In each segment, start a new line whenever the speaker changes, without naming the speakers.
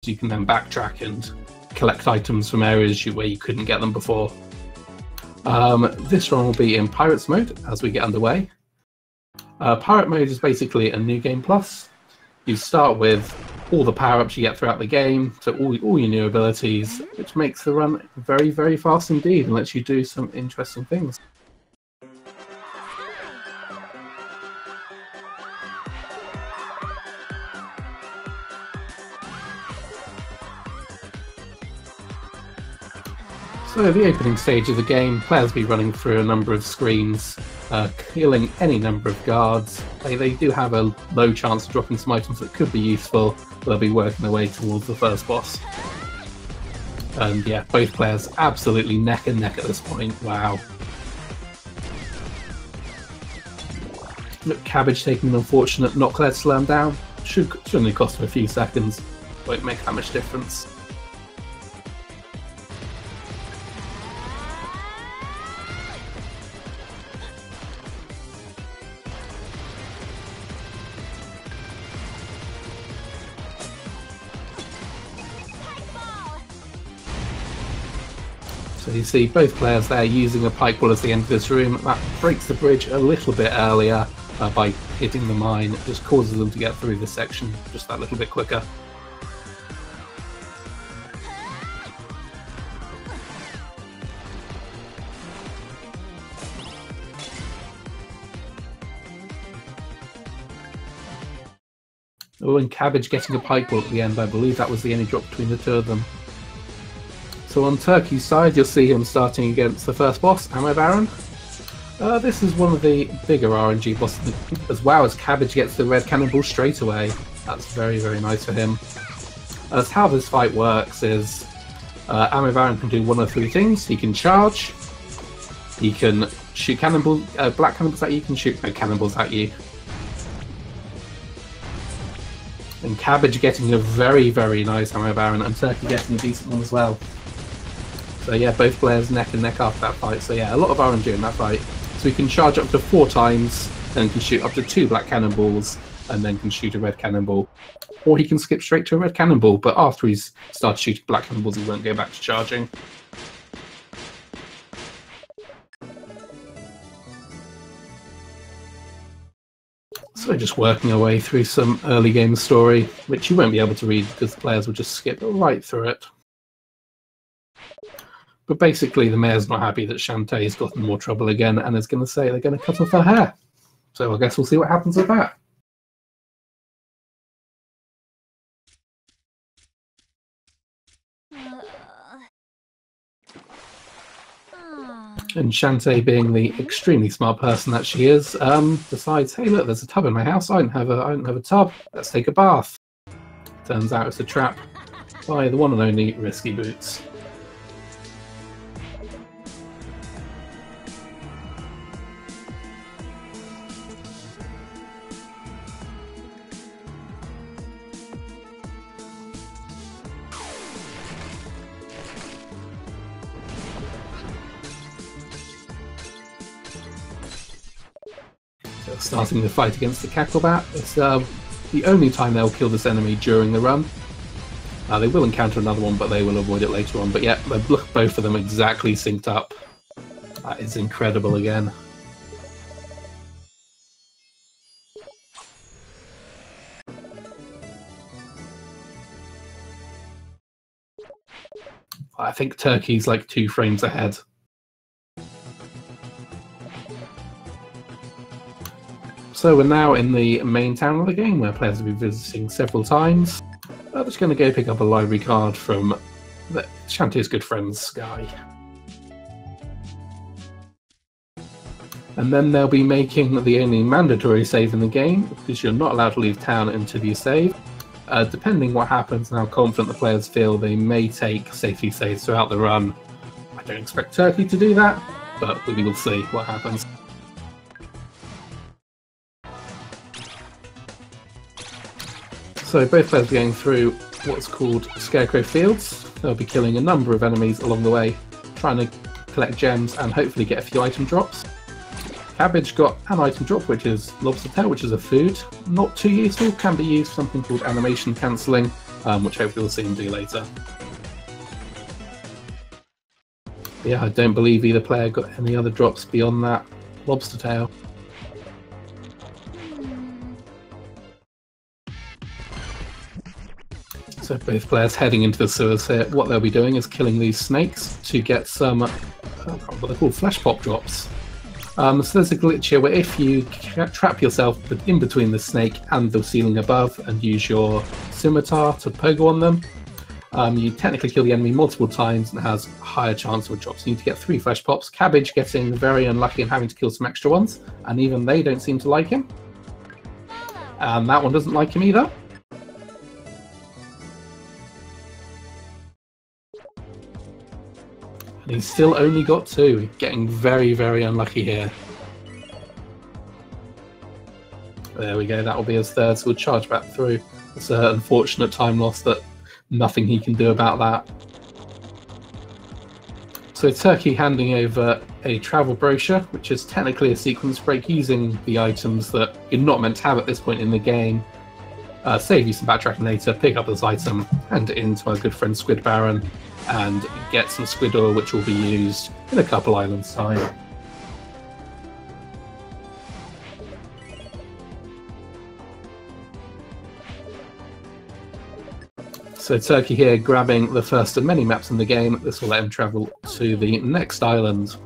you can then backtrack and collect items from areas where you couldn't get them before. This run will be in Pirates mode as we get underway. Pirate mode is basically a new game plus. You start with all the power-ups you get throughout the game, so all your new abilities, which makes the run very, very fast indeed and lets you do some interesting things. So the opening stage of the game, players will be running through a number of screens, killing any number of guards. They do have a low chance of dropping some items that could be useful, but they'll be working their way towards the first boss. And yeah, both players absolutely neck and neck at this point. Wow. Look, Cabbage taking an unfortunate not cleared slam down. Should only cost him a few seconds. Won't make that much difference. So you see both players there using a pike ball as the end of this room. That breaks the bridge a little bit earlier by hitting the mine. It just causes them to get through this section just that little bit quicker. Oh, and Cabbage getting a pike ball at the end. I believe that was the only drop between the two of them. So on Tky's side, you'll see him starting against the first boss, Ammo Baron. This is one of the bigger RNG bosses, as well as Cabbage gets the red cannonball straight away. That's very, very nice for him. As how this fight works is, Ammo Baron can do one of three things. He can charge, he can shoot cannonballs, black cannonballs at you, he can shoot no cannonballs at you. And Cabbage getting a very, very nice Ammo Baron, and Tky getting a decent one as well. So yeah, both players neck and neck after that fight. So yeah, a lot of RNG in that fight. So he can charge up to 4 times, and can shoot up to 2 black cannonballs, and then can shoot a red cannonball. Or he can skip straight to a red cannonball, but after he's started shooting black cannonballs, he won't go back to charging. So just working our way through some early game story, which you won't be able to read because the players will just skip right through it. But basically, the mayor's not happy that Shantae has gotten more trouble again and is going to say they're going to cut off her hair. So I guess we'll see what happens with that. And Shantae, being the extremely smart person that she is, decides, hey look, there's a tub in my house, I don't have a tub, let's take a bath. Turns out it's a trap by the one and only Risky Boots. Starting the fight against the Cacklebat. It's the only time they'll kill this enemy during the run. They will encounter another one, but they will avoid it later on. But yeah, look, both of them exactly synced up. That is incredible again. I think Tky's like 2 frames ahead. So we're now in the main town of the game, where players will be visiting several times. I'm just going to go pick up a library card from Shantae's good friend, Sky. And then they'll be making the only mandatory save in the game, because you're not allowed to leave town until you save. Depending what happens and how confident the players feel, they may take safety saves throughout the run. I don't expect Tky to do that, but we will see what happens. So both players are going through what's called Scarecrow Fields. They'll be killing a number of enemies along the way, trying to collect gems and hopefully get a few item drops. Cabbage got an item drop, which is lobster tail, which is a food. Not too useful, can be used for something called animation cancelling, which hopefully we'll see him do later. Yeah, I don't believe either player got any other drops beyond that lobster tail. So both players heading into the sewers here. What they'll be doing is killing these snakes to get some, what they're called, flesh pop drops. So there's a glitch here where if you trap yourself in between the snake and the ceiling above and use your scimitar to pogo on them, you technically kill the enemy multiple times and it has a higher chance of a drop. So you need to get 3 flesh pops. Cabbage getting very unlucky and having to kill some extra ones, and even they don't seem to like him. And that one doesn't like him either. And he's still only got 2, getting very, very unlucky here. There we go, that will be his 3rd, so we'll charge back through. It's an unfortunate time loss that nothing he can do about that. So Turkey handing over a travel brochure, which is technically a sequence break using the items that you're not meant to have at this point in the game. Save you some backtracking later, pick up this item, hand it in to our good friend Squid Baron, and get some squid oil, which will be used in a couple islands' time. So Turkey here grabbing the first of many maps in the game. This will let him travel to the next island.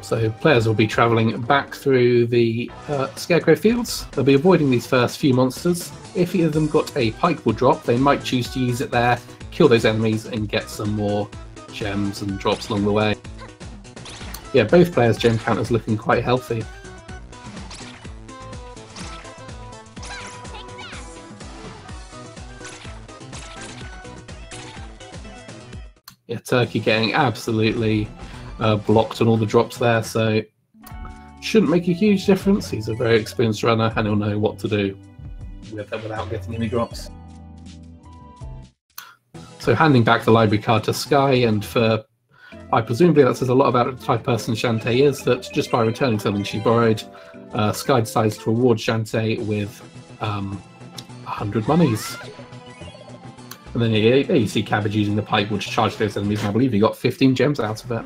So players will be travelling back through the Scarecrow Fields. They'll be avoiding these first few monsters. If either of them got a pikeable drop, they might choose to use it there, kill those enemies and get some more gems and drops along the way. Yeah, both players' gem counters looking quite healthy. Yeah, Turkey getting absolutely blocked on all the drops there, so shouldn't make a huge difference. He's a very experienced runner and he'll know what to do with them without getting any drops. So handing back the library card to Sky, and for, I presumably that says a lot about the type of person Shantae is, that just by returning something she borrowed, Sky decides to reward Shantae with 100 monies. And then you see Cabbage using the pipe to charge those enemies, and I believe he got 15 gems out of it.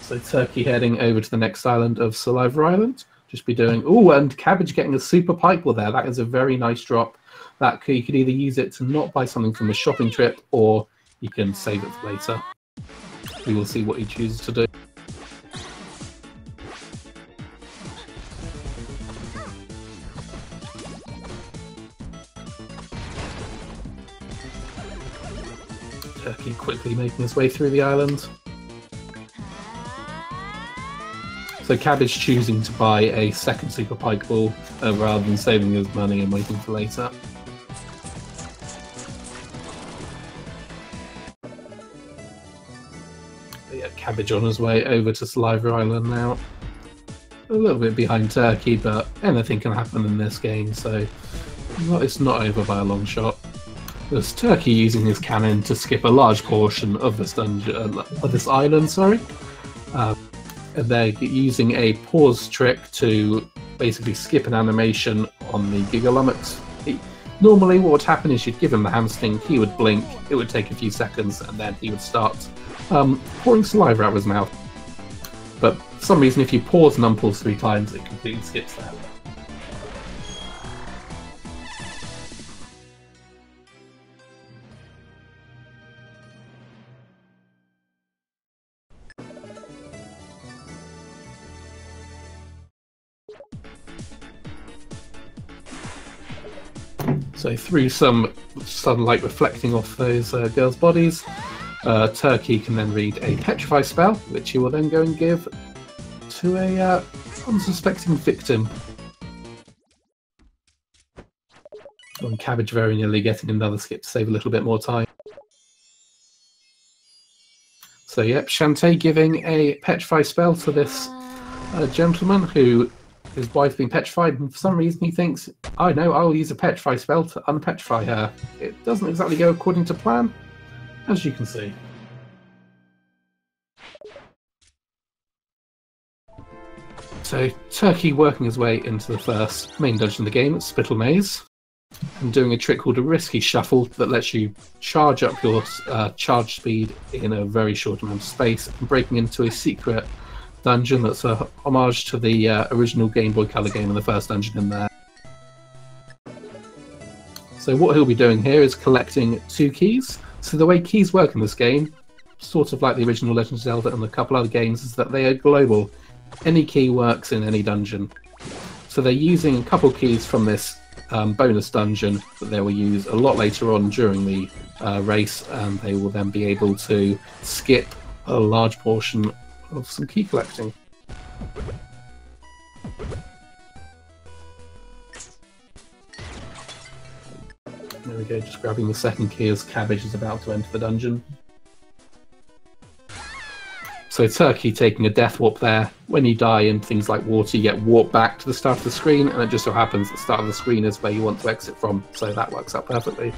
So Turkey heading over to the next island of Saliva Island. Just be doing... Oh, and Cabbage getting a super pikeable there. That is a very nice drop. That you could either use it to not buy something from a shopping trip, or you can save it for later. We will see what he chooses to do. Turkey quickly making his way through the island. So Cabbage choosing to buy a second super pike ball rather than saving his money and waiting for later. But yeah, Cabbage on his way over to Saliva Island now. A little bit behind Turkey, but anything can happen in this game, so it's not over by a long shot. There's Turkey using his cannon to skip a large portion of this dungeon, of this island, sorry. And they're using a pause trick to basically skip an animation on the Gigalummox. Normally what would happen is you'd give him the hamstring, he would blink, it would take a few seconds, and then he would start pouring saliva out of his mouth. But for some reason, if you pause and unpause 3 times, it completely skips that. So through some sunlight reflecting off those girls' bodies, Turkey can then read a Petrify spell, which he will then go and give to a unsuspecting victim. And Cabbage very nearly getting another skip to save a little bit more time. So yep, Shantae giving a Petrify spell to this gentleman who His wife being petrified, and for some reason he thinks, I know, I'll use a petrify spell to unpetrify her. It doesn't exactly go according to plan, as you can see. So Turkey working his way into the first main dungeon of the game, Spittle Maze, and doing a trick called a risky shuffle that lets you charge up your charge speed in a very short amount of space, and breaking into a secret dungeon that's a homage to the original Game Boy Color game and the first dungeon in there. So what he'll be doing here is collecting 2 keys. So the way keys work in this game, sort of like the original Legend of Zelda and a couple other games, is that they are global. Any key works in any dungeon. So they're using a couple keys from this bonus dungeon that they will use a lot later on during the race, and they will then be able to skip a large portion of some key collecting. There we go, just grabbing the second key as Cabbage is about to enter the dungeon. So Turkey taking a death warp there. When you die in things like water, you get warped back to the start of the screen, and it just so happens the start of the screen is where you want to exit from, so that works out perfectly.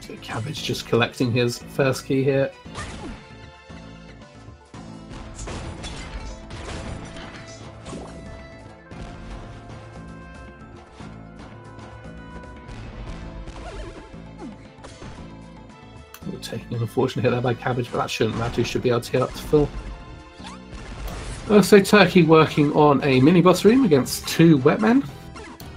So Cabbage just collecting his first key here. Taking an unfortunate hit there by Cabbage, but that shouldn't matter. He should be able to get up to full. So Turkey working on a mini-boss room against 2 Wetmen.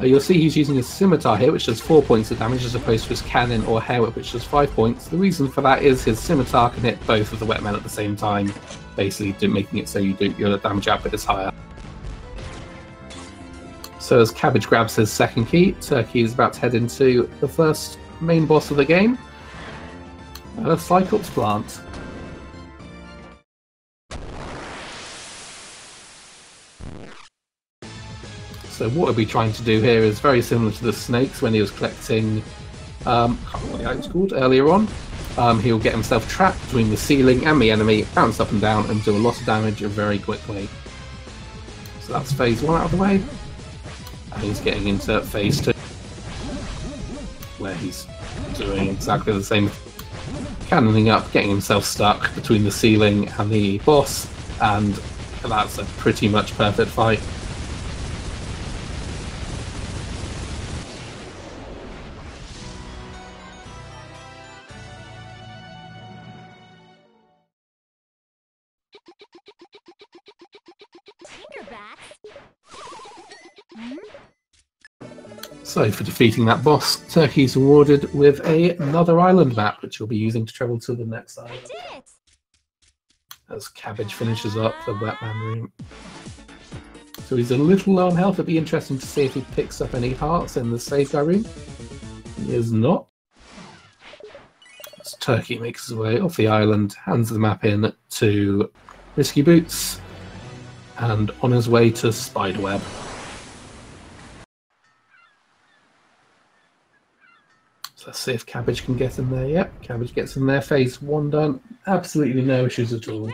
You'll see he's using his scimitar here, which does 4 points of damage, as opposed to his cannon or hair whip, which does 5 points. The reason for that is his scimitar can hit both of the Wetmen at the same time, basically making it so your damage output is higher. So as Cabbage grabs his second key, Turkey is about to head into the first main boss of the game. A Cyclops plant. So what we'll be trying to do here is very similar to the snakes when he was collecting, I can't remember what it was called earlier on. He'll get himself trapped between the ceiling and the enemy, bounce up and down, and do a lot of damage very quickly. So that's phase 1 out of the way. And he's getting into phase 2, where he's doing exactly the same. Cannoning up, getting himself stuck between the ceiling and the boss, and that's a pretty much perfect fight. So for defeating that boss, Turkey's awarded with another island map, which he'll be using to travel to the next island. As Cabbage finishes up the Wetman room. So he's a little low on health. It'd be interesting to see if he picks up any hearts in the save guy room. He is not. As Turkey makes his way off the island, hands the map in to Risky Boots, and on his way to Spiderweb. Let's see if Cabbage can get in there. Yep, Cabbage gets in there. Phase 1 done. Absolutely no issues at all.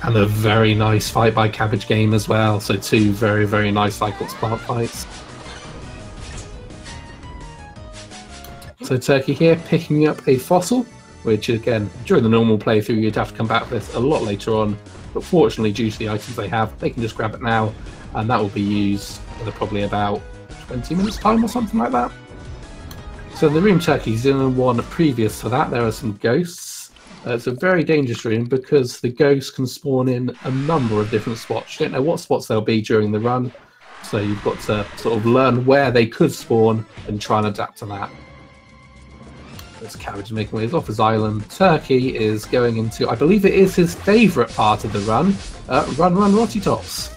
And a very nice fight by kabbagegame as well. So 2 very, very nice Cyclops plant fights. So Turkey here picking up a fossil, which again, during the normal playthrough, you'd have to come back with a lot later on. But fortunately, due to the items they have, they can just grab it now, and that will be used in probably about 20 minutes time or something like that. So the room Turkey's in, the one previous to that, there are some ghosts. It's a very dangerous room because the ghosts can spawn in a number of different spots. You don't know what spots they'll be during the run, so you've got to sort of learn where they could spawn and try and adapt to that. As Cabbage making ways off his island, Turkey is going into, I believe it is his favourite part of the run, Run Run Rotty Tops.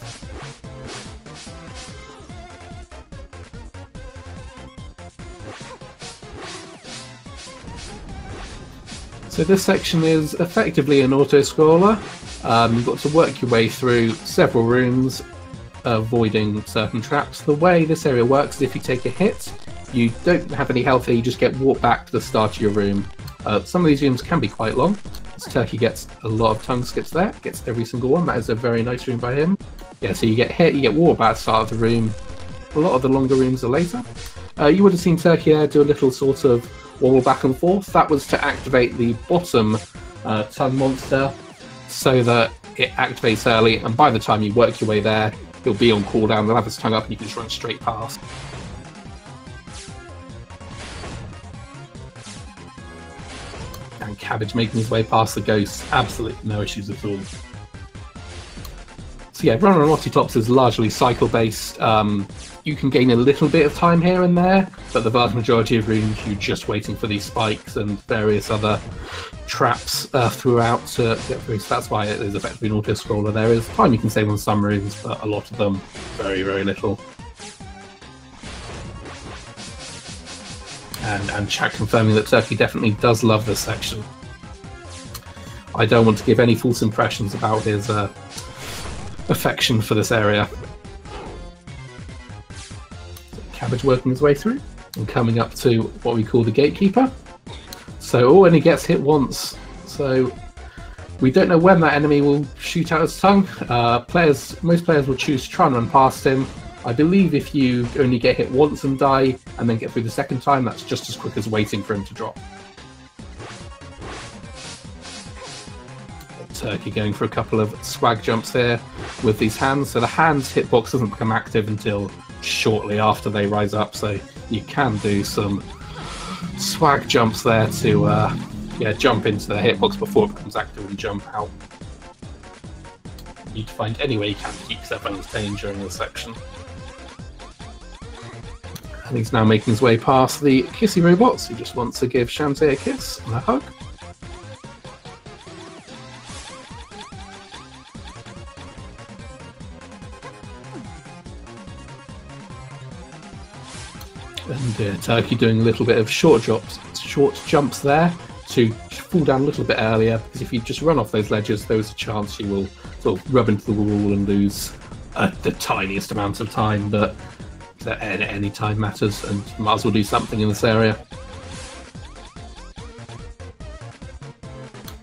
So this section is effectively an auto-scroller. You've got to work your way through several rooms, avoiding certain traps. The way this area works is if you take a hit, you don't have any health here, you just get walked back to the start of your room. Some of these rooms can be quite long. This Turkey gets a lot of tongue skips there, gets every single one. That is a very nice room by him. Yeah, so you get hit, you get walked back to the start of the room. A lot of the longer rooms are later. You would have seen Turkey there do a little sort of wobble back and forth. That was to activate the bottom tongue monster so that it activates early, and by the time you work your way there, he'll be on cooldown, they'll have his tongue up and you can just run straight past. And Cabbage making his way past the ghosts, absolutely no issues at all. So yeah, Run on Rotty Tops is largely cycle based. You can gain a little bit of time here and there, but the vast majority of rooms you're just waiting for these spikes and various other traps throughout to get through. So that's why it is effectively an auto-scroller. There is time you can save on some rooms, but a lot of them, very, very little. And chat confirming that Turkey definitely does love this section. I don't want to give any false impressions about his affection for this area. Cabbage working his way through and coming up to what we call the Gatekeeper. So, and he gets hit once. So we don't know when that enemy will shoot out his tongue. Most players will choose to try and run past him. I believe if you only get hit once and die, and then get through the second time, that's just as quick as waiting for him to drop. Turkey going for a couple of swag jumps here with these hands. So the hands hitbox doesn't become active until shortly after they rise up, so you can do some swag jumps there to jump into the hitbox before it becomes active and jump out. You need to find any way you can to keep yourself entertained during this section. And he's now making his way past the kissy robots. He just wants to give Shantae a kiss and a hug. And Turkey doing a little bit of short jumps there to fall down a little bit earlier, because if you just run off those ledges, there's a chance you will sort of rub into the wall and lose the tiniest amount of time, but any time matters, and you might as well do something in this area.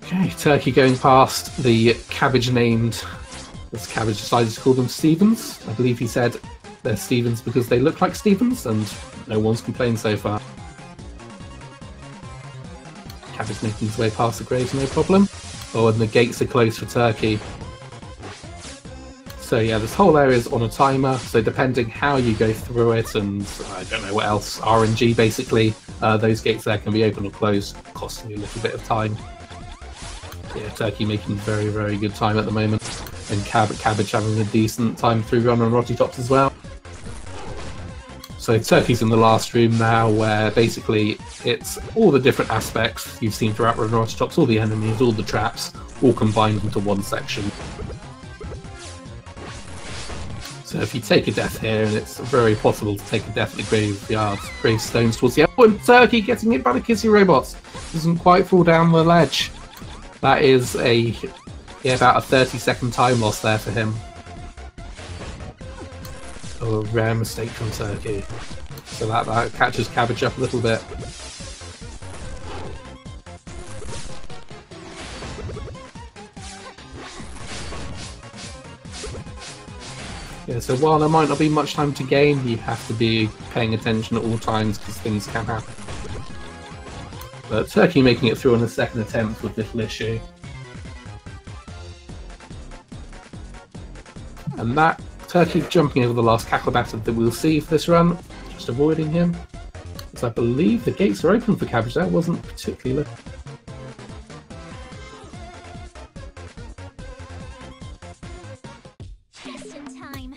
Okay, Turkey going past the Cabbage named, this Cabbage decided to call them Stevens. I believe he said they're Stevens because they look like Stevens, and no one's complained so far. Cabbage making his way past the graves, no problem. Oh, and the gates are closed for Turkey. So yeah, this whole area is on a timer, so depending how you go through it, and I don't know what else, RNG basically, those gates there can be open or closed, costing you a little bit of time. Yeah, Turkey making very, very good time at the moment, and Cabbage having a decent time through Run on Rotty Tops as well. So Turkey's in the last room now, where basically it's all the different aspects you've seen throughout Run on Rotty Tops, all the enemies, all the traps, all combined into one section. So if you take a death here, and it's very possible to take a death at the graveyard, gravestones towards the end, and Turkey getting hit by the kissy robots doesn't quite fall down the ledge. That is about a 30-second time loss there for him. Oh, a rare mistake from Turkey. So that catches Cabbage up a little bit. Yeah, so while there might not be much time to gain, you have to be paying attention at all times because things can happen. But Turkey making it through on the second attempt with little issue. And that Turkey jumping over the last Cacklebatter that we'll see for this run, just avoiding him. Because I believe the gates are open for Cabbage there, wasn't particularly looking.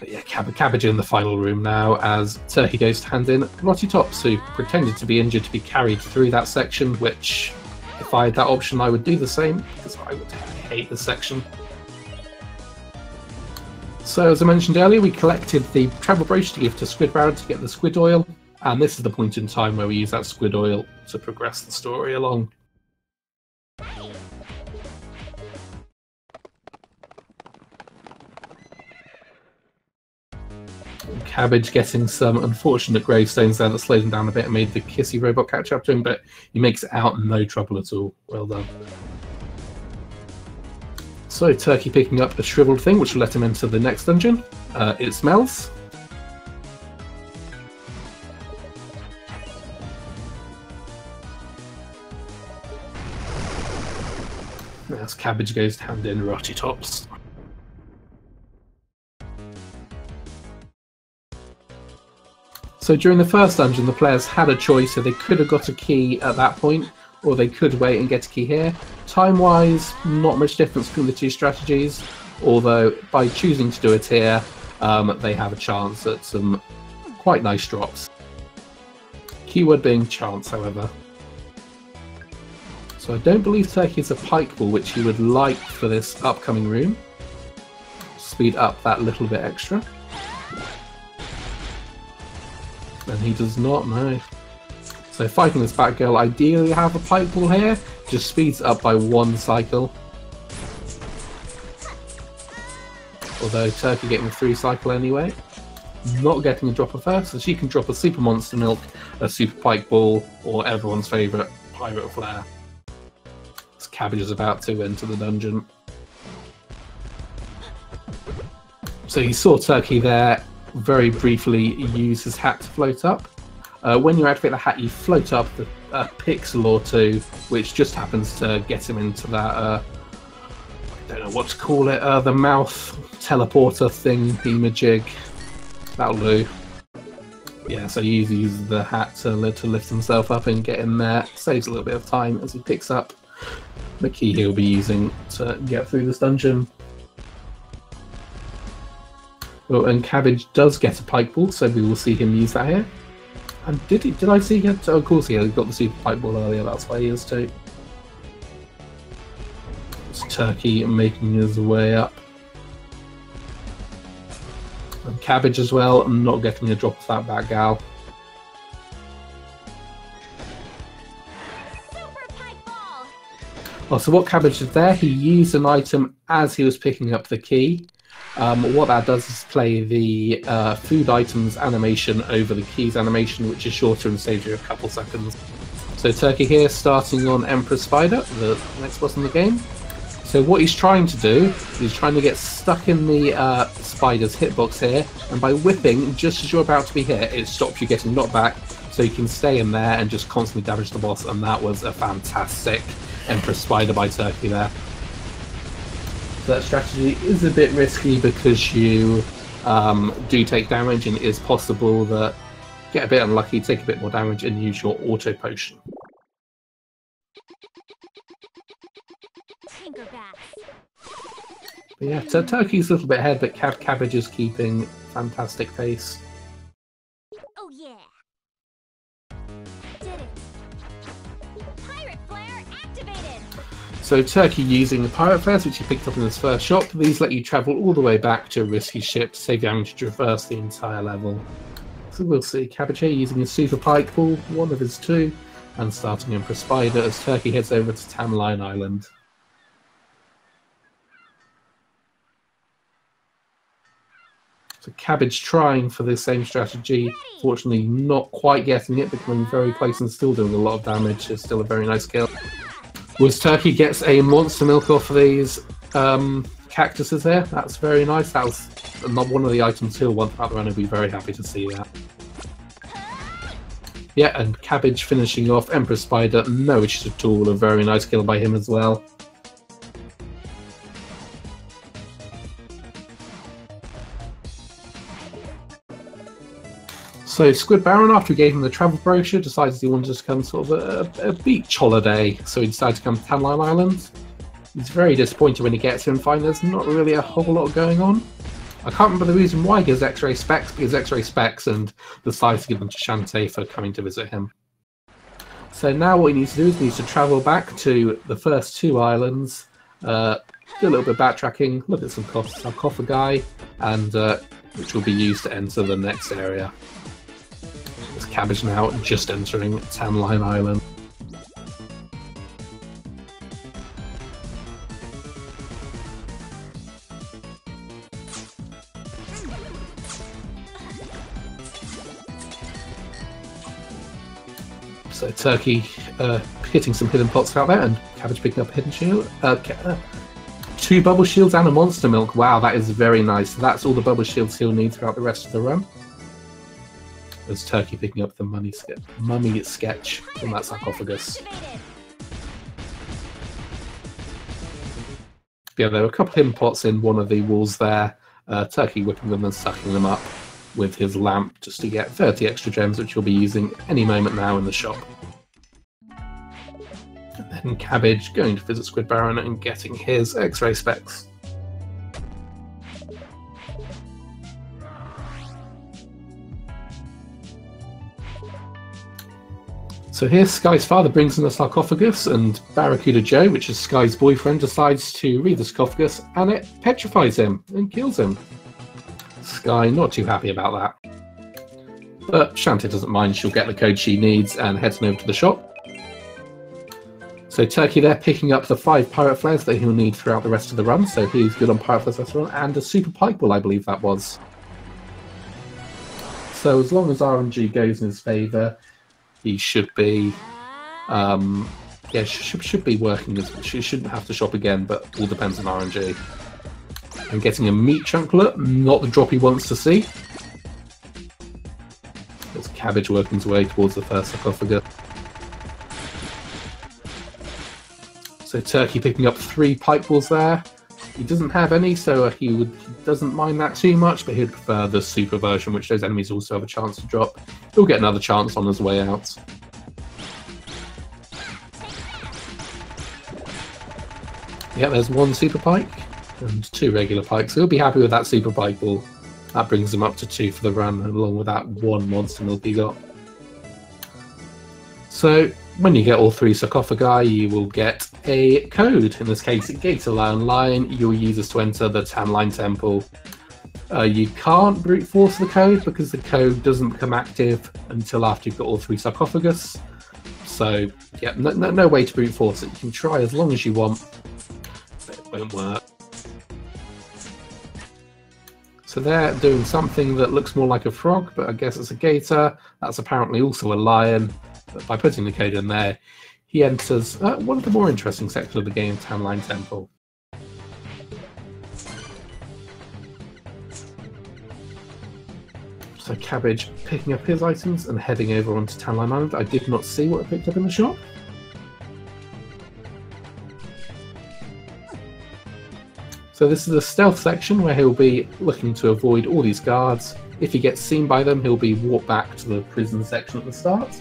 But yeah, Cabbage in the final room now as Turkey goes to hand in Rotty Tops, who pretended to be injured to be carried through that section, which, if I had that option, I would do the same, because I would hate this section. So, as I mentioned earlier, we collected the travel brooch to give to Squid Baron to get the squid oil, and this is the point in time where we use that squid oil to progress the story along. Cabbage getting some unfortunate gravestones there that slowed him down a bit and made the Kissy robot catch up to him, but he makes it out no trouble at all. Well done. So Turkey picking up a shriveled thing, which will let him into the next dungeon. It smells. As Cabbage goes down in Rotty Tops. So during the first dungeon, the players had a choice, so they could have got a key at that point, or they could wait and get a key here. Time-wise, not much difference between the two strategies, although by choosing to do it here, they have a chance at some quite nice drops. Keyword being chance, however. So I don't believe Turkey has a pike ball, which he would like for this upcoming room. Speed up that little bit extra. And he does not know. So fighting this Batgirl, ideally have a pike ball here, just speeds up by 1 cycle. Although Turkey getting a 3 cycle anyway. Not getting a dropper first, so she can drop a Super Monster Milk, a Super Pike Ball, or everyone's favourite Pirate Flare. This Cabbage is about to enter the dungeon. So you saw Turkey there very briefly use his hat to float up. When you activate the hat, you float up a pixel or two, which just happens to get him into that, I don't know what to call it, the mouth teleporter thing, thingamajig. That'll do. Yeah, so he uses the hat to lift himself up and get in there. Saves a little bit of time as he picks up the key he'll be using to get through this dungeon. Oh, and Cabbage does get a pike ball, so we will see him use that here. And did I see him? Oh, of course he got the super pike ball earlier, that's why he is too. It's Turkey making his way up. And Cabbage as well, not getting a drop of that Batgal. Oh, so what Cabbage did there, he used an item as he was picking up the key. What that does is play the food items animation over the keys animation, which is shorter and saves you a couple seconds. So Turkey here, starting on Emperor Spider, the next boss in the game. So what he's trying to do, he's trying to get stuck in the spider's hitbox here, and by whipping, just as you're about to be hit, it stops you getting knocked back, so you can stay in there and just constantly damage the boss, and that was a fantastic Emperor Spider by Turkey there. That strategy is a bit risky because you do take damage, and it is possible that you get a bit unlucky, take a bit more damage, and use your auto potion. But yeah, so Turkey's a little bit ahead, but Cabbage is keeping fantastic pace.
Oh yeah! Did it! Pirate Flare activated!
So Turkey using the Pirate Flares, which he picked up in his first shop. These let you travel all the way back to a risky ship to save damage to traverse the entire level. So we'll see Cabbage here using his Super Pike Ball, one of his 2, and starting Emperor Spider as Turkey heads over to Tamline Island. So Cabbage trying for the same strategy, fortunately not quite getting it, becoming very close and still doing a lot of damage. It's still a very nice kill. Was Turkey gets a Monster Milk off of these cactuses here. That's very nice. That was not one of the items he'll want throughout the run. I'd be very happy to see that. Yeah, and Cabbage finishing off Emperor Spider. No issues at all. A very nice kill by him as well. So Squid Baron, after we gave him the travel brochure, decides he wanted to come sort of a beach holiday, so he decided to come to Tamline Island. He's very disappointed when he gets here and finds there's not really a whole lot going on. I can't remember the reason why he gives X-ray specs, but he gives X-ray specs and decides to give them to Shantae for coming to visit him. So now what he needs to do is he needs to travel back to the first 2 islands, do a little bit of backtracking, look at some sarcophagi, and which will be used to enter the next area. Cabbage now just entering Tamline Island. So Turkey hitting some hidden pots out there, and Cabbage picking up a hidden shield. 2 bubble shields and a monster milk. Wow, that is very nice. That's all the bubble shields he'll need throughout the rest of the run. There's Turkey picking up the mummy sketch from that sarcophagus. Yeah, there were a couple of hidden pots in one of the walls there. Turkey whipping them and sucking them up with his lamp just to get 30 extra gems, which he'll be using any moment now in the shop. And then Cabbage going to visit Squid Baron and getting his X-ray specs. So here Sky's father brings in the sarcophagus, and Barracuda Joe, which is Sky's boyfriend, decides to read the sarcophagus, and it petrifies him and kills him. Sky not too happy about that. But Shantae doesn't mind, she'll get the code she needs and heads over to the shop. So Turkey there picking up the 5 pirate flares that he'll need throughout the rest of the run, so he's good on pirate flares this run, and a super pike ball, I believe that was. So as long as RNG goes in his favour, he should be, should be working. She shouldn't have to shop again, but all depends on RNG. And getting a meat chunklet, not the drop he wants to see. There's Cabbage working his way towards the first sarcophagus. So Turkey picking up 3 pike balls there. He doesn't have any, so he doesn't mind that too much, but he'd prefer the super version, which those enemies also have a chance to drop. He'll get another chance on his way out. Yeah, there's 1 super pike and 2 regular pikes. So he'll be happy with that super pike ball. That brings him up to 2 for the run, along with that 1 monster milk he got. So when you get all 3 sarcophagi, you will get a code. In this case, Gator Lion Lion. You'll use this to enter the Tan Line Temple. You can't brute force the code because the code doesn't become active until after you've got all 3 sarcophagus. So yeah, no way to brute force it. You can try as long as you want, but it won't work. So they're doing something that looks more like a frog, but I guess it's a gator. That's apparently also a lion. But by putting the code in there, he enters one of the more interesting sections of the game, Tan Line Temple. So Cabbage picking up his items and heading over onto Tan Line Island. I did not see what I picked up in the shop. So this is the stealth section where he'll be looking to avoid all these guards. If he gets seen by them, he'll be walked back to the prison section at the start.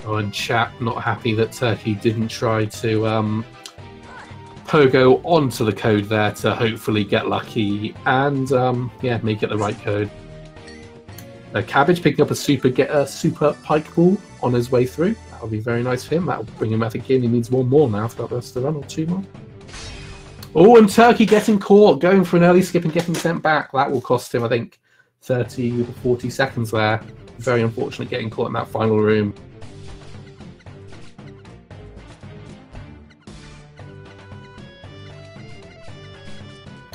Oh, and chat not happy that Turkey didn't try to pogo onto the code there to hopefully get lucky and yeah, make it the right code. Cabbage picking up a super pike ball on his way through. That'll be very nice for him. That'll bring him, I think, in. He needs 1 more now throughout the rest of the run, or 2 more. Oh, and Turkey getting caught, going for an early skip and getting sent back. That will cost him, I think, 30 to 40 seconds there. Very unfortunate getting caught in that final room.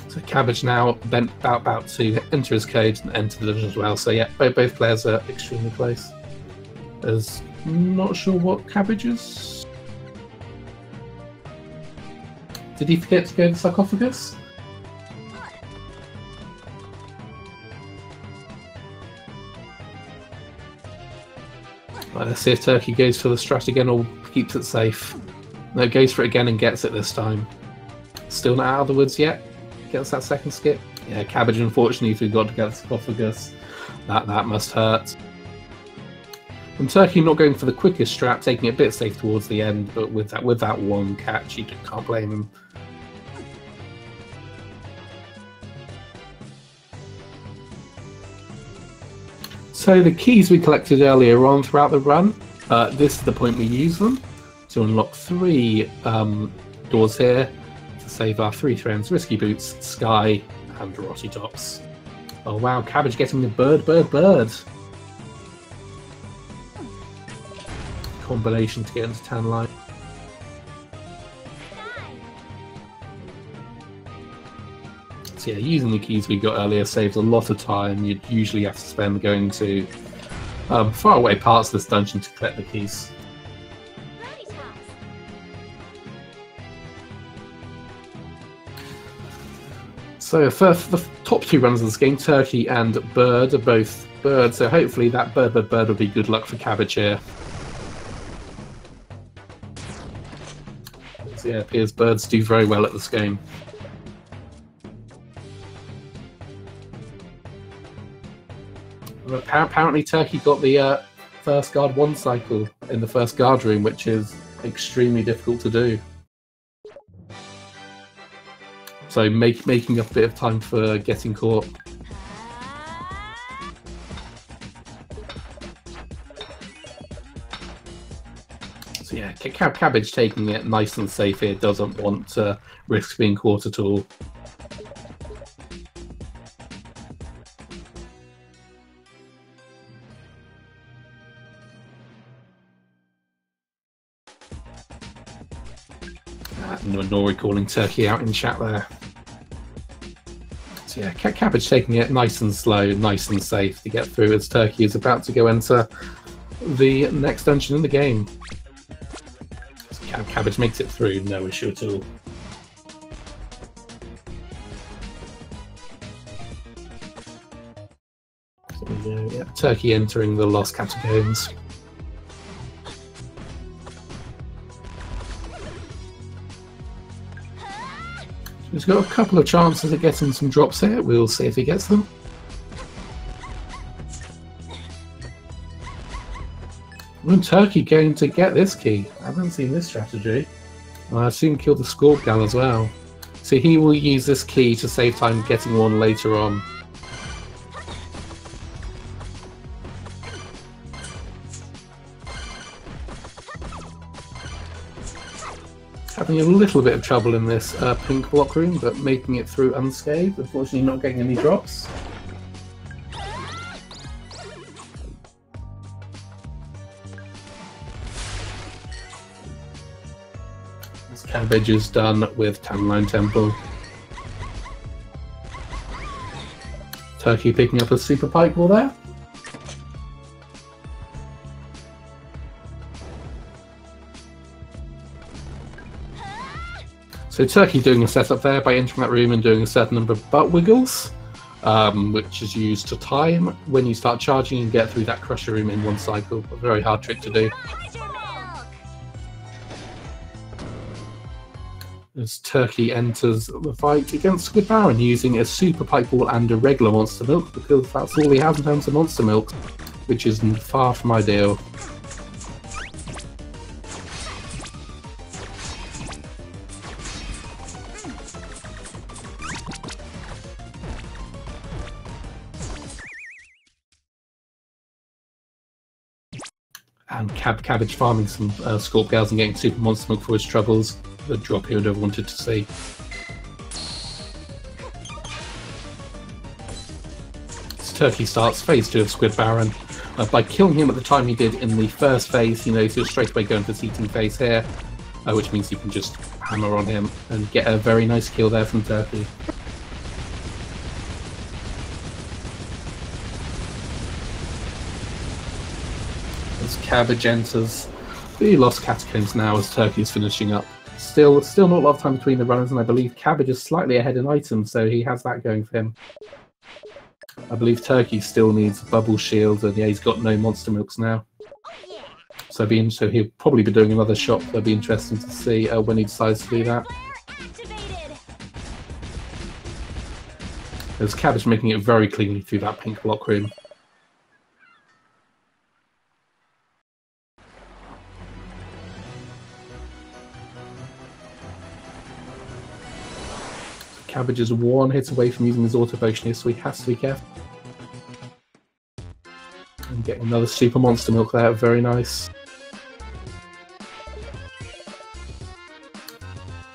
So Cabbage now about to enter his code and enter the dungeon as well. So yeah, both players are extremely close. There's not sure what Cabbage is. Did he forget to go to the sarcophagus? Right, let's see if Turkey goes for the strat again or keeps it safe. No, goes for it again and gets it this time. Still not out of the woods yet. Gets that second skip. Yeah, Cabbage unfortunately forgot to get the sarcophagus. That must hurt. And Turkey not going for the quickest strat, taking it a bit safe towards the end, but with that 1 catch, you can't blame him. So the keys we collected earlier on throughout the run, this is the point we use them to unlock 3 doors here. Save our 3 friends, Risky Boots, Sky, and Rotty Tops. Oh wow, Cabbage getting the bird. Combination to get into Tan Line. So yeah, using the keys we got earlier saves a lot of time. You'd usually have to spend going to far away parts of this dungeon to collect the keys. So for the top two runners of this game, Turkey and Bird are both Bird, so hopefully that Bird will be good luck for Cabbage here. So yeah, it appears Birds do very well at this game. Apparently Turkey got the first guard 1 cycle in the first guard room, which is extremely difficult to do. So making up a bit of time for getting caught. So yeah, Cabbage taking it nice and safe here, doesn't want to risk being caught at all. Nori calling Turkey out in chat there. So yeah, Cabbage taking it nice and slow, nice and safe to get through as Turkey is about to go enter the next dungeon in the game. So Cabbage makes it through, no issue at all. So yeah, Turkey entering the Lost Catacombs. He's got a couple of chances of getting some drops here. We'll see if he gets them. And Turkey going to get this key. I haven't seen this strategy. I assume kill the Scorp Gal as well. So he will use this key to save time getting one later on. Having a little bit of trouble in this pink block room, but making it through unscathed. Unfortunately, not getting any drops. This Cabbage is done with Tanline Temple. Turkey picking up a super pike ball there. So Turkey doing a setup there by entering that room and doing a certain number of butt wiggles, which is used to time when you start charging and get through that crusher room in 1 cycle. A very hard trick to do. As Turkey enters the fight against Squid Baron using a super pipe ball and a regular monster milk, because that's all he has in terms of monster milk, which is far from ideal. And Cabbage farming some Scorp Gals and getting super monster milk for his troubles. The drop he would have wanted to see. So Turkey starts phase 2 of Squid Baron. By killing him at the time he did in the first phase, you know, he'll straight away go into this eating phase here, which means you can just hammer on him and get a very nice kill there from Turkey. As Cabbage enters the Lost Catacombs now as Turkey is finishing up. Still not a lot of time between the runners, and I believe Cabbage is slightly ahead in items, so he has that going for him. I believe Turkey still needs Bubble Shield, and yeah, he's got no monster milks now. So he'll probably be doing another shop. It'll be interesting to see when he decides to do that. There's Cabbage making it very cleanly through that pink block room. Cabbage is 1 hit away from using his auto potion here, so he has to be careful. And getting another super monster milk there, very nice.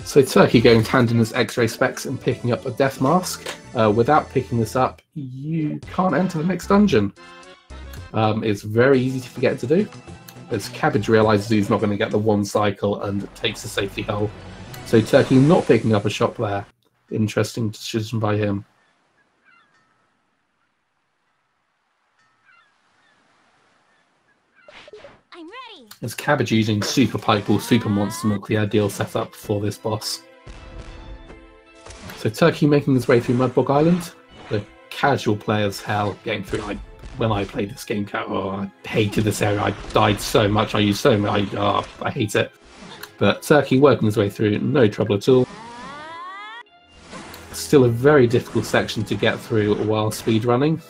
So Turkey going to hand in his X-ray specs and picking up a death mask. Without picking this up, you can't enter the next dungeon. It's very easy to forget to do. As Cabbage realises he's not going to get the 1 cycle and takes a safety hole. So Turkey not picking up a shop there. interesting decision by him.
I'm ready.
As Cabbage using Super Pipe or Super Monster Milk, the ideal setup for this boss. So Turkey making his way through Mudbog Island. The casual player's hell getting through. When I played this game, I hated this area. I died so much. I used so much. I hate it. But Turkey working his way through, no trouble at all. Still a very difficult section to get through while speedrunning.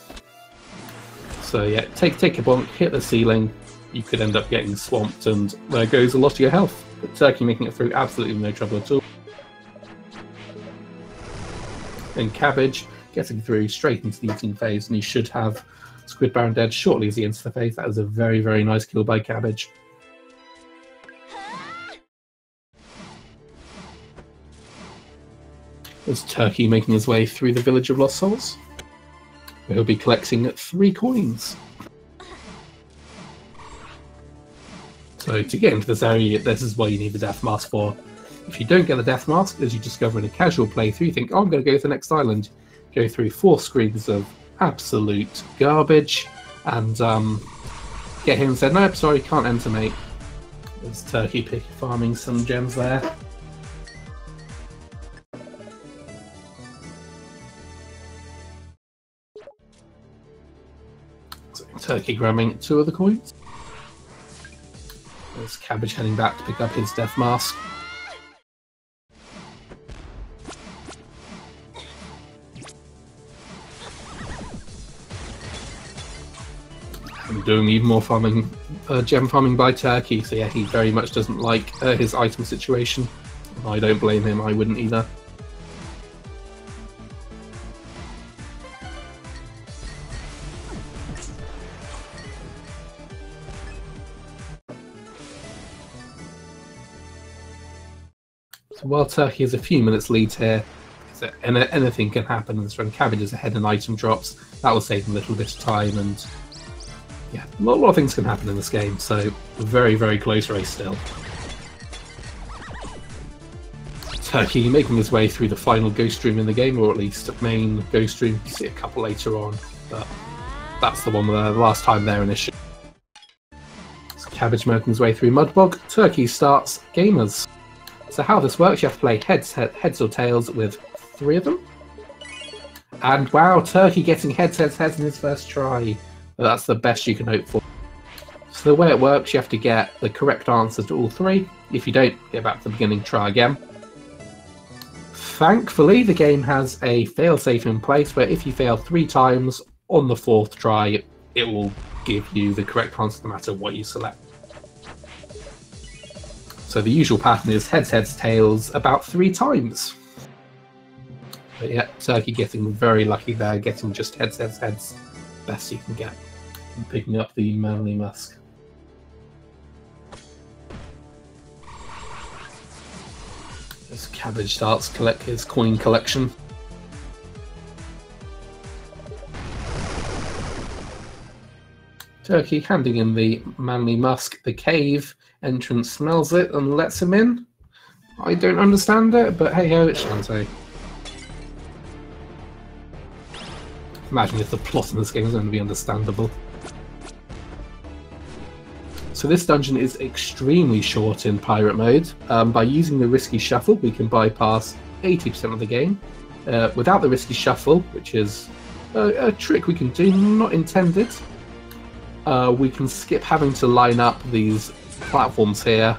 So yeah, take a bonk, hit the ceiling. You could end up getting swamped, and there goes a lot of your health. But Turkey making it through, absolutely no trouble at all. Then Cabbage getting through straight into the eating phase, and he should have Squid Baron dead shortly as he enters the phase. That was a very, very nice kill by Cabbage. There's Turkey making his way through the Village of Lost Souls, where he'll be collecting 3 coins. So to get into this area, this is what you need the Death Mask for. If you don't get the Death Mask, as you discover in a casual playthrough, you think, oh, I'm going to go to the next island. Go through 4 screens of absolute garbage, and get him and say, nope, sorry, can't enter, mate. There's Turkey farming some gems there. So Turkey grabbing 2 of the coins. There's Cabbage heading back to pick up his Death Mask. And doing even more farming, gem farming by Turkey. So yeah, he very much doesn't like his item situation. I don't blame him, I wouldn't either. So while Turkey has a few minutes lead here, so anything can happen. And when Cabbage is ahead and item drops, that will save him a little bit of time, and yeah, a lot of things can happen in this game, so very, very close race still. Turkey making his way through the final ghost room in the game, or at least main ghost room. You see a couple later on, but that's the one where the last time they're an issue. So Cabbage making his way through Mudbog. Turkey starts Gamers. So how this works, you have to play heads or tails with 3 of them. And wow, Turkey getting heads in his first try. That's the best you can hope for. So the way it works, you have to get the correct answer to all 3. If you don't, get back to the beginning, try again. Thankfully, the game has a failsafe in place where if you fail 3 times on the 4th try, it will give you the correct answer no matter what you select. So the usual pattern is heads, tails about 3 times. But yeah, Turkey getting very lucky there, getting just heads, best you can get. And picking up the Manly Musk. As Cabbage starts to collect his coin collection. Turkey handing him the Manly Musk. The cave entrance smells it and lets him in. I don't understand it, but hey ho, it's Shantae. Imagine if the plot in this game is going to be understandable. So this dungeon is extremely short in pirate mode. By using the risky shuffle, we can bypass 80% of the game. Without the risky shuffle, which is a trick we can do, not intended, we can skip having to line up these platforms here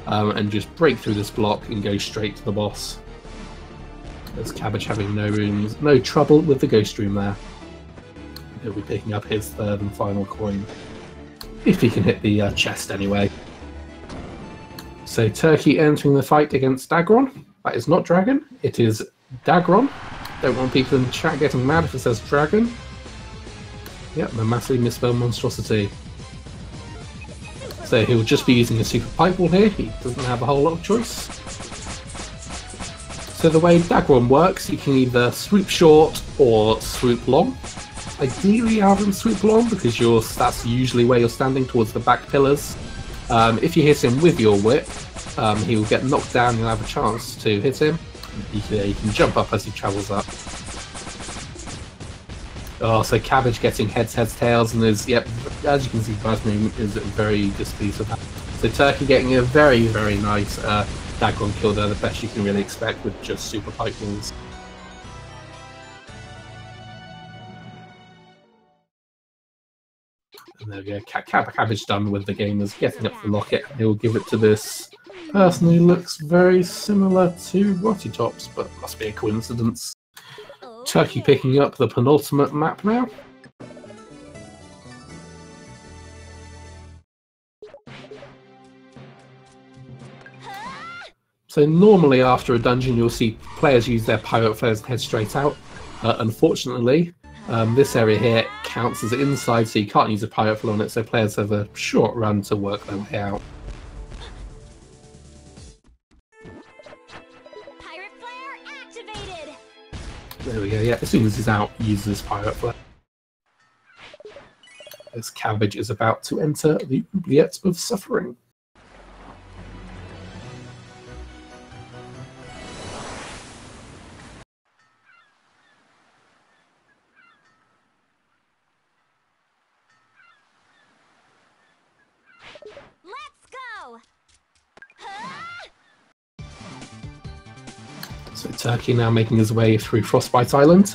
and just break through this block and go straight to the boss. There's Cabbage having no trouble with the ghost room there. He'll be picking up his 3rd and final coin. If he can hit the chest anyway. So Turkey entering the fight against Dagron. That is not Dragon, it is Dagron. Don't want people in the chat getting mad if it says Dragon. Yep, the massively misspelled monstrosity. So he'll just be using a super pipe ball here, he doesn't have a whole lot of choice. So the way Dagron works, you can either swoop short or swoop long. Ideally have him swoop long because that's usually where you're standing, towards the back pillars. If you hit him with your whip, he will get knocked down and you'll have a chance to hit him. You can jump up as he travels up. Oh, so Cabbage getting heads, tails, and there's, yep, as you can see, Buzz movement is very displeased with that. So Turkey getting a very, very nice Dagron kill there, the best you can really expect with just super pipe balls. And there we go, Cabbage done with the game, is getting up the locket, and he'll give it to this person who looks very similar to Rotty Tops, but must be a coincidence. Turkey picking up the penultimate map now. So normally after a dungeon you'll see players use their pirate flares and head straight out. Unfortunately, this area here counts as inside, so you can't use a pirate flare on it, so players have a short run to work their way out. There we go, yeah, as soon as he's out, he uses his pirate flare. This Cabbage is about to enter the Oubliette of Suffering.
Let's go!
So Turkey now making his way through Frostbite Island.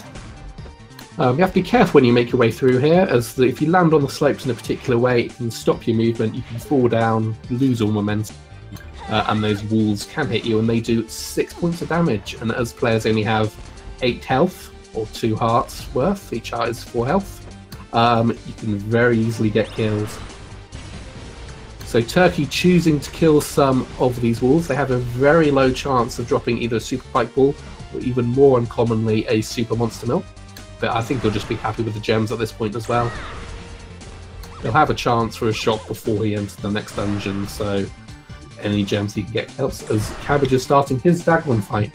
You have to be careful when you make your way through here, as if you land on the slopes in a particular way, it can stop your movement, you can fall down, lose all momentum, and those walls can hit you, and they do 6 points of damage, and as players only have 8 health, or 2 hearts worth, each heart is 4 health, you can very easily get killed. So Turkey choosing to kill some of these walls, they have a very low chance of dropping either a super pipe ball or even more uncommonly a super monster mill. But I think they'll just be happy with the gems at this point as well. They'll have a chance for a shot before he enters the next dungeon, so any gems he can get helps, as Cabbage is starting his Dagron fight.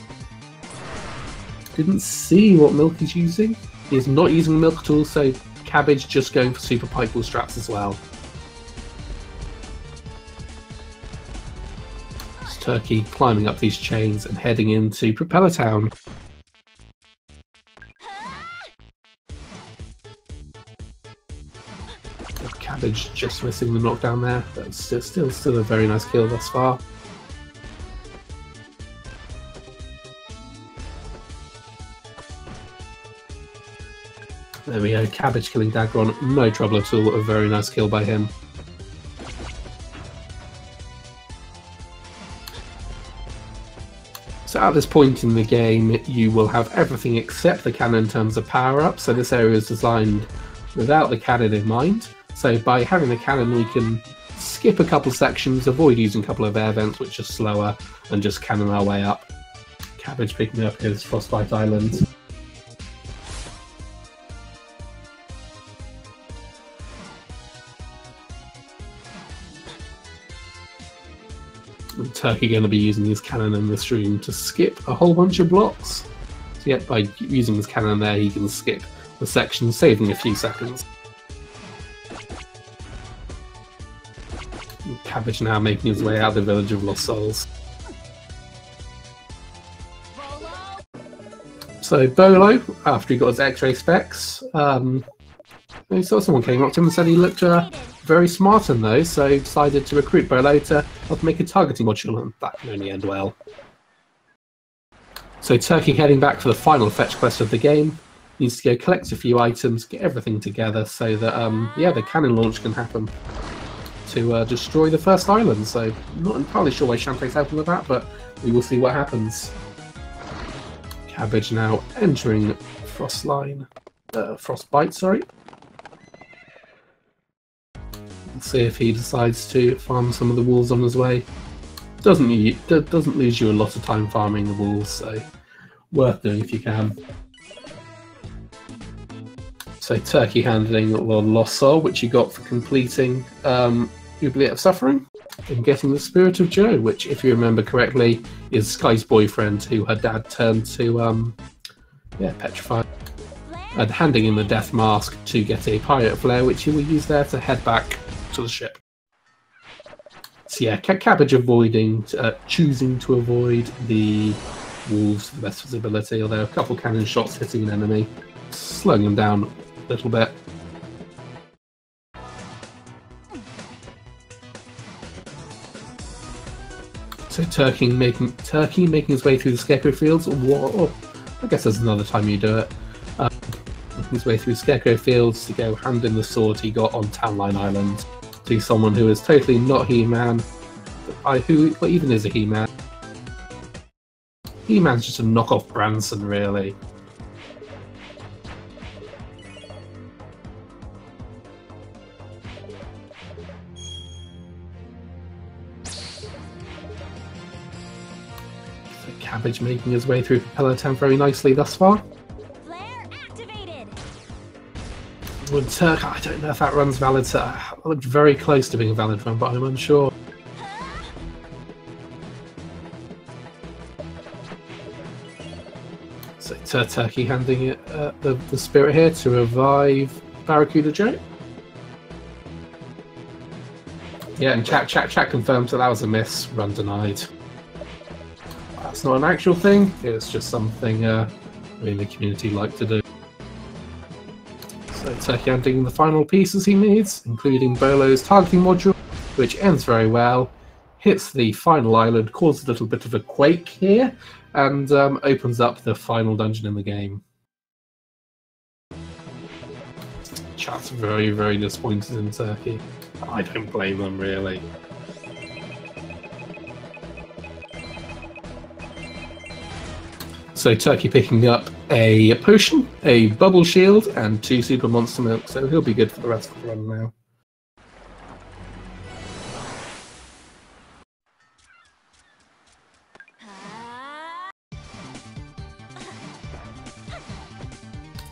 Didn't see what milk he's using. He's not using the milk tool, so Cabbage just going for super pipe ball straps as well. Turkey climbing up these chains and heading into Propeller Town. Cabbage just missing the knockdown there. That's still a very nice kill thus far. There we go, Cabbage killing Dagron, no trouble at all, a very nice kill by him. So at this point in the game, you will have everything except the cannon in terms of power-up, so this area is designed without the cannon in mind. So by having the cannon, we can skip a couple sections, avoid using a couple of air vents, which are slower, and just cannon our way up. Cabbage picking up his Frostbite Island. And Turkey going to be using his cannon in this room to skip a whole bunch of blocks. So yeah, by using his cannon there, he can skip the section, saving a few seconds. And Cabbage now making his way out of the village of Lost Souls. So Bolo, after he got his X-ray specs, he saw someone came up to him and said he looked very smart in those, so he decided to recruit Bolo to help make a targeting module, and that can only end well. So Turkey heading back for the final fetch quest of the game, needs to go collect a few items, get everything together so that yeah, the cannon launch can happen to destroy the first island. So not entirely sure why Shantae's helping with that, but we will see what happens. Cabbage now entering Frostbite, sorry. Let's see if he decides to farm some of the walls on his way. Doesn't lose you a lot of time farming the walls, so worth doing if you can. So Turkey handling the Lost Soul, which you got for completing Oubliette of Suffering, and getting the Spirit of Joe, which, if you remember correctly, is Sky's boyfriend, who her dad turned to yeah, petrified. And handing in the Death Mask to get a Pirate Flare, which he will use there to head back to the ship. So yeah, Cabbage choosing to avoid the wolves for the best visibility, although a couple cannon shots hitting an enemy, slowing them down a little bit. So Turkey making his way through the Scarecrow fields. Whoa, I guess there's another time you do it. Making his way through Scarecrow fields to go hand in the sword he got on Townline Island to someone who is totally not He-Man. Who even is a He-Man? He-Man's just a knockoff Branson, really. Cabbage making his way through Propeller Town very nicely thus far.
Flare activated.
With Turk, I don't know if that run's valid. I looked very close to being a valid run, but I'm unsure. So Turkey handing it the spirit here to revive Barracuda Joe. Yeah, and chat confirms that was a miss. Run denied. That's not an actual thing, it's just something we in the community like to do. So Turkey handing the final pieces he needs, including Bolo's targeting module, which ends very well, hits the final island, causes a little bit of a quake here, and opens up the final dungeon in the game. Chat's very, very disappointed in Turkey. I don't blame them, really. So Turkey picking up a potion, a bubble shield, and 2 super monster milk, so he'll be good for the rest of the run now.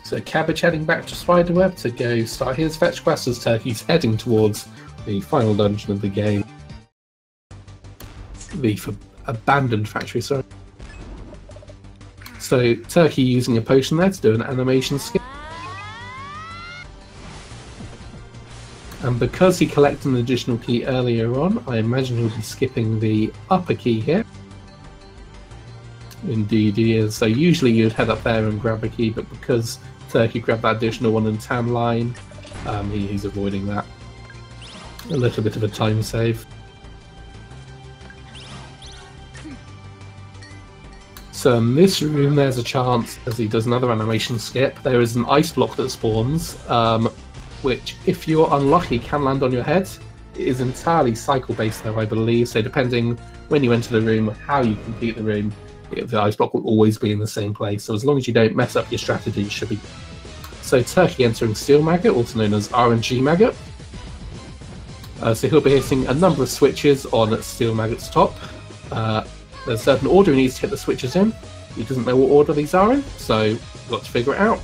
So Cabbage heading back to Spiderweb to go start his fetch quest as Turkey's heading towards the final dungeon of the game. The abandoned factory, sorry. So Turkey using a potion there to do an animation skip. And because he collected an additional key earlier on, I imagine he'll be skipping the upper key here. Indeed he is. So usually you'd head up there and grab a key, but because Turkey grabbed that additional one in Tan Line, he's avoiding that. A little bit of a time save. So in this room there's a chance, as he does another animation skip, there is an ice block that spawns, which if you're unlucky can land on your head. It is entirely cycle based though, I believe, so depending when you enter the room, how you complete the room, the ice block will always be in the same place, so as long as you don't mess up your strategy, you should be. So Turkey entering Steel Maggot, also known as RNG Maggot. So he'll be hitting a number of switches on Steel Maggot's top. There's a certain order he needs to hit the switches in. He doesn't know what order these are in, so we've got to figure it out.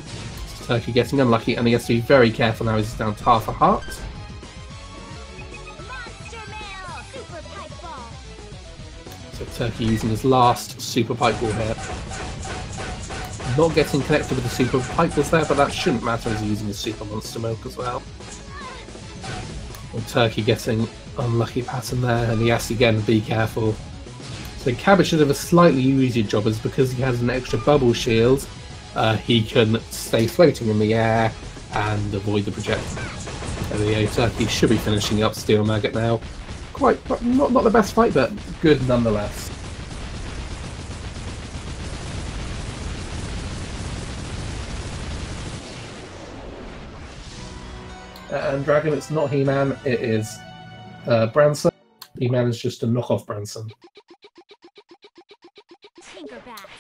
Turkey getting unlucky, and he has to be very careful now. He's down to half a heart. So Turkey using his last super pipe ball here. Not getting connected with the super pipe balls there, but that shouldn't matter as he's using his super monster milk as well. And Turkey getting unlucky pattern there, and he has to again be careful. So Cabbage should have a slightly easier job, as because he has an extra bubble shield, he can stay floating in the air and avoid the projectile. There we go, Turkey should be finishing up Steel Maggot now. Not the best fight, but good nonetheless. And Dragon, it's not He-Man, it is Branson. He-Man is just a knockoff Branson.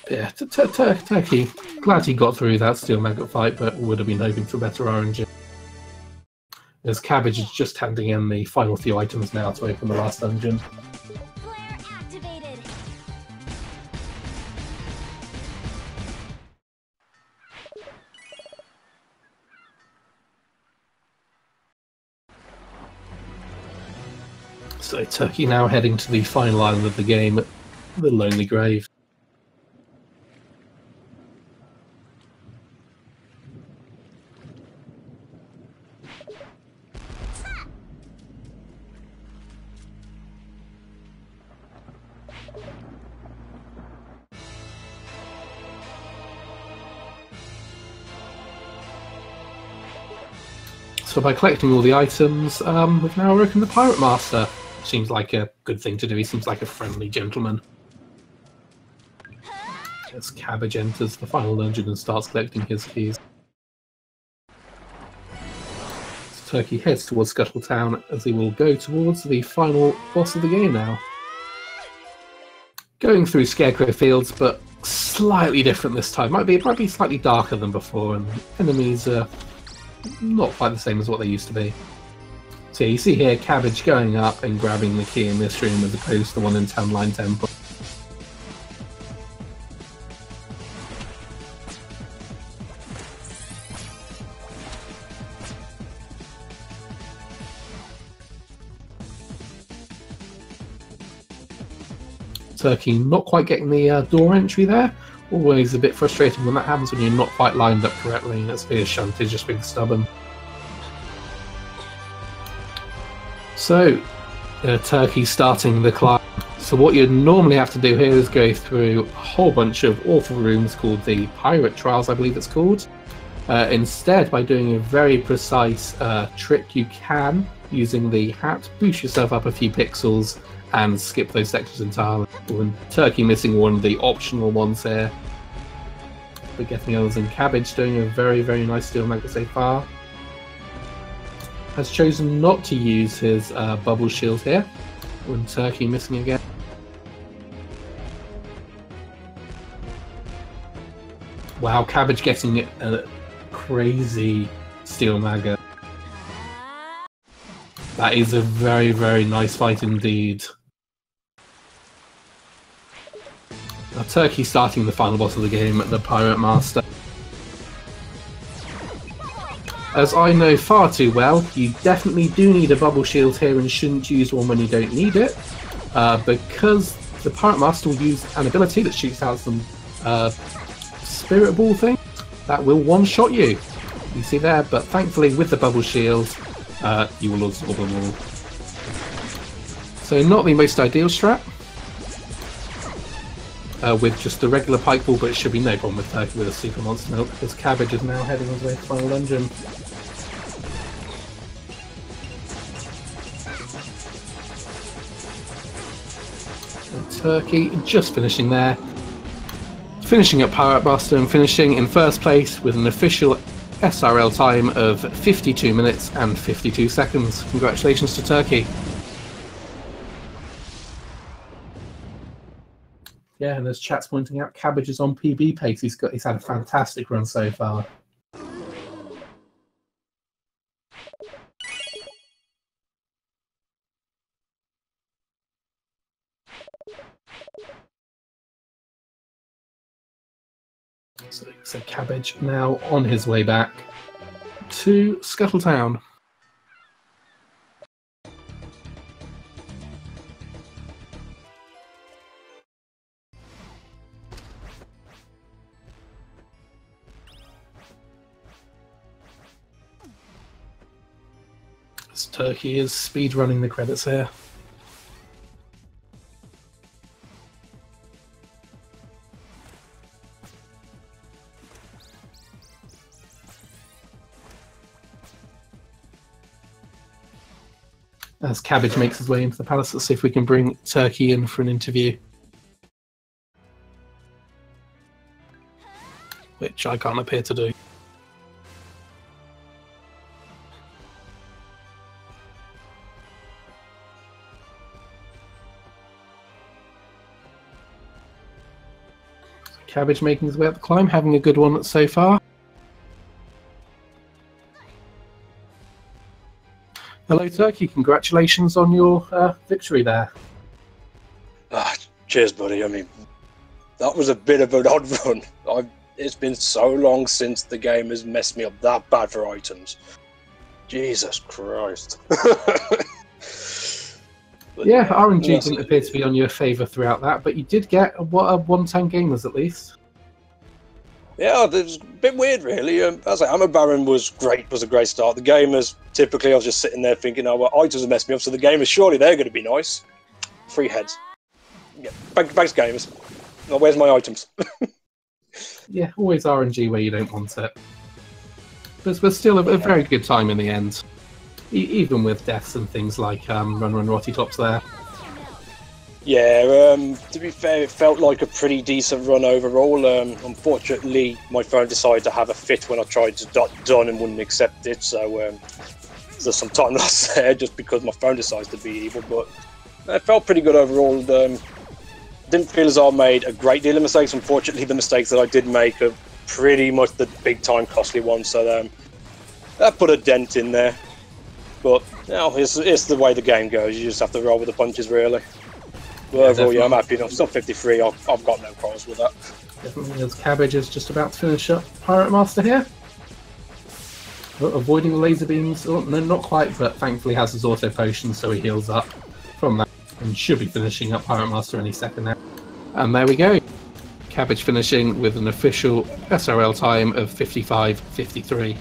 Yeah, Turkey, glad he got through that Steel Maggot fight, but would have been hoping for better RNG. As Cabbage is just handing in the final few items now to open the last dungeon.
Flare activated.
So Turkey now heading to the final island of the game, the Lonely Grave. So by collecting all the items, we've now awoken the Pirate Master. Seems like a good thing to do. He seems like a friendly gentleman. As Cabbage enters the final dungeon and starts collecting his keys. So Turkey heads towards Scuttletown as he will go towards the final boss of the game now. Going through Scarecrow Fields, but slightly different this time. It might be slightly darker than before, and enemies are not quite the same as what they used to be. So you see here Cabbage going up and grabbing the key in this room as opposed to the one in Townline Temple. Turkey not quite getting the door entry there. Always a bit frustrating when that happens when you're not quite lined up correctly. That's because Shantae just being stubborn. So, Turkey starting the climb. So what you'd normally have to do here is go through a whole bunch of awful rooms called the Pirate Trials, I believe it's called. Instead, by doing a very precise trick, you can, using the hat, boost yourself up a few pixels and skip those sectors entirely. With Turkey missing one of the optional ones here. But getting others, and Cabbage doing a very, very nice steel magnet so far. Has chosen not to use his bubble shield here. When Turkey missing again. Wow, Cabbage getting a crazy steel maggot. That is a very, very nice fight indeed. Now Turkey starting the final boss of the game, the Pirate Master. As I know far too well, you definitely do need a bubble shield here and shouldn't use one when you don't need it. Because the Pirate Master will use an ability that shoots out some spirit ball thing that will one-shot you. You see there, but thankfully with the bubble shield, you will absorb them all. So not the most ideal strat. With just the regular pike ball, but it should be no problem with Turkey with a super monster milk, because Cabbage is now heading his way to the final dungeon. And Turkey just finishing there. Finishing up Pirate Master and finishing in first place with an official SRL time of 52 minutes and 52 seconds. Congratulations to Turkey. Yeah, and as chat's pointing out, Cabbage is on PB pace. He's had a fantastic run so far. So Cabbage now on his way back to Scuttletown. As Turkey is speed running the credits here. As Cabbage makes his way into the palace, let's see if we can bring Turkey in for an interview. Which I can't appear to do. Cabbage making his way up the climb, having a good one so far. Hello, Turkey. Congratulations on your victory there.
Cheers, buddy. I mean, that was a bit of an odd run. It's been so long since the game has messed me up that bad for items. Jesus Christ.
Yeah, RNG didn't appear to be on your favour throughout that, but you did get a 110 gamers at least.
Yeah, it was a bit weird, really. As I say, Hammer Baron was a great start. The gamers, typically, I was just sitting there thinking, oh, well, items have messed me up, so the gamers, surely they're going to be nice. 3 heads. Yeah, thanks, gamers. Now, where's my items?
Yeah, always RNG where you don't want it. But still a very good time in the end. Even with deaths and things like Run Rotty Tops there.
Yeah, to be fair, it felt like a pretty decent run overall. Unfortunately, my phone decided to have a fit when I tried to done and wouldn't accept it, so there's some time lost there just because my phone decides to be evil, but it felt pretty good overall. Didn't feel as I made a great deal of mistakes. Unfortunately, the mistakes that I did make are pretty much the big-time costly ones, so that put a dent in there. But you know, it's the way the game goes. You just have to roll with the punches, really. But
Yeah,
overall, yeah, I'm
definitely.
happy. I'm still 53. I've got no problems with that.
Definitely, as Cabbage is just about to finish up Pirate Master here. Avoiding the laser beams. Oh, no, not quite, but thankfully has his auto potion, so he heals up from that. And should be finishing up Pirate Master any second now. And there we go. Cabbage finishing with an official SRL time of 55.53.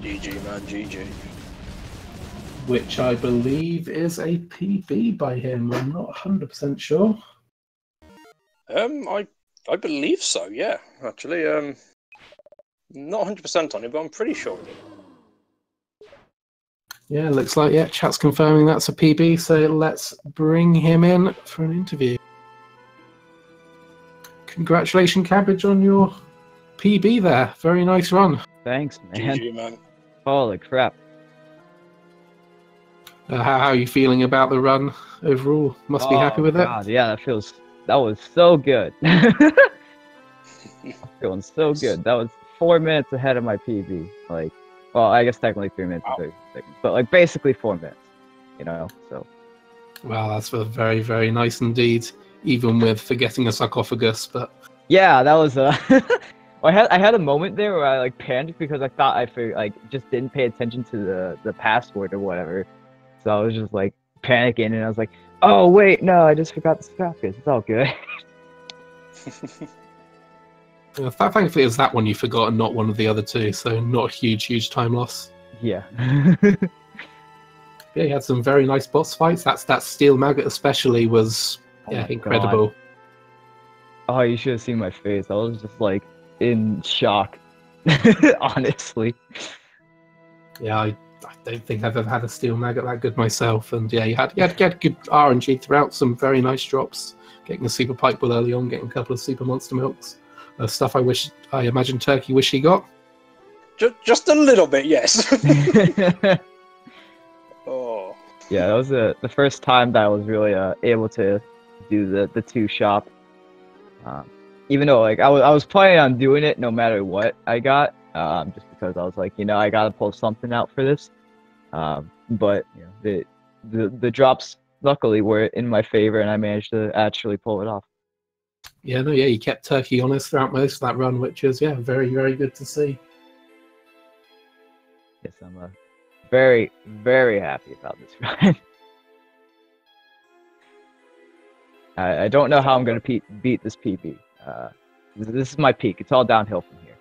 GG, man, GG.
Which I believe is a PB by him. I'm not 100% sure.
I believe so. Yeah, actually, not 100% on it, but I'm pretty sure.
Yeah, looks like, yeah, chat's confirming that's a PB, so let's bring him in for an interview. Congratulations, Cabbage, on your PB there. Very nice run.
Thanks, man.
GG, man.
Holy crap.
How are you feeling about the run overall? Must be happy with
God, yeah, that was so good. I'm feeling so good. That was 4 minutes ahead of my PB. Like, well, I guess technically 3 minutes and 30 seconds, but like basically 4 minutes, you know, so.
Wow, that's very, very nice indeed, even with forgetting a sarcophagus, but...
Yeah, that was I had a moment there where I like panicked because I thought just didn't pay attention to the password or whatever. So I was just like panicking and I was like, oh wait, no, I just forgot the sarcophagus. It's all good.
Thankfully, it was that one you forgot and not one of the other two, so not a huge time loss.
Yeah.
Yeah, you had some very nice boss fights. That steel maggot especially was incredible.
God. Oh, you should have seen my face. I was just like in shock, honestly.
Yeah, I don't think I've ever had a steel maggot that good myself. And yeah, you had good RNG throughout, some very nice drops. Getting a super pipe bull early on, getting a couple of super monster milks. Stuff I imagine Turkey wish he got.
Just a little bit, yes. Oh.
Yeah, that was the first time that I was really able to do the two shop. Even though like I was planning on doing it no matter what I got, just because I was like, you know, I gotta pull something out for this. But you know, the drops luckily were in my favor, and I managed to actually pull it off.
Yeah, you kept Turkey honest throughout most of that run, which is very, very good to see.
Yes, I'm very, very happy about this run. I don't know how I'm gonna beat this PB. This is my peak. It's all downhill from here.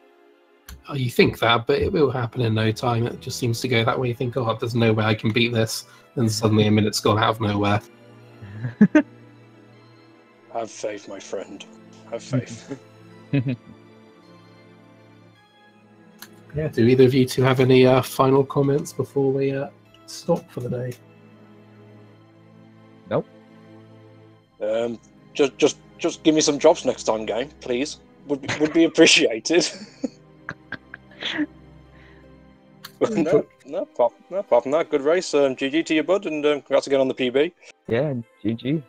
Oh, you think that, but it will happen in no time. It just seems to go that way. You think, oh, there's no way I can beat this. Then suddenly a minute's gone out of nowhere.
Have faith, my friend. Have faith.
Yeah, do either of you two have any final comments before we stop for the day?
Nope.
Just give me some drops next time, game, please. Would be appreciated. No, apart from that, good race. GG to you, bud, and congrats again on the PB.
Yeah, GG.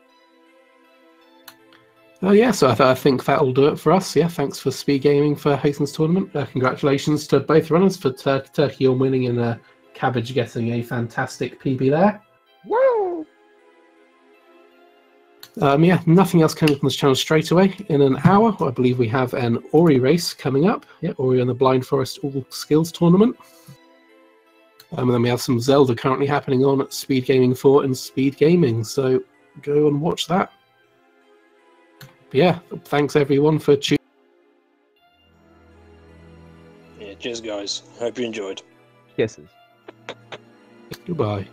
Oh yeah, so I think that'll do it for us. Yeah, thanks for Speed Gaming for hosting this tournament. Congratulations to both runners, for Turkey on winning and Cabbage getting a fantastic PB there.
Woo!
Yeah, nothing else coming from this channel straight away. In an hour, I believe we have an Ori race coming up. Yeah, Ori on the Blind Forest All Skills Tournament. And then we have some Zelda currently happening on at Speed Gaming 4 and Speed Gaming, so go and watch that. But yeah, thanks everyone for tuning.
Yeah, cheers, guys. Hope you enjoyed.
Kisses.
Goodbye.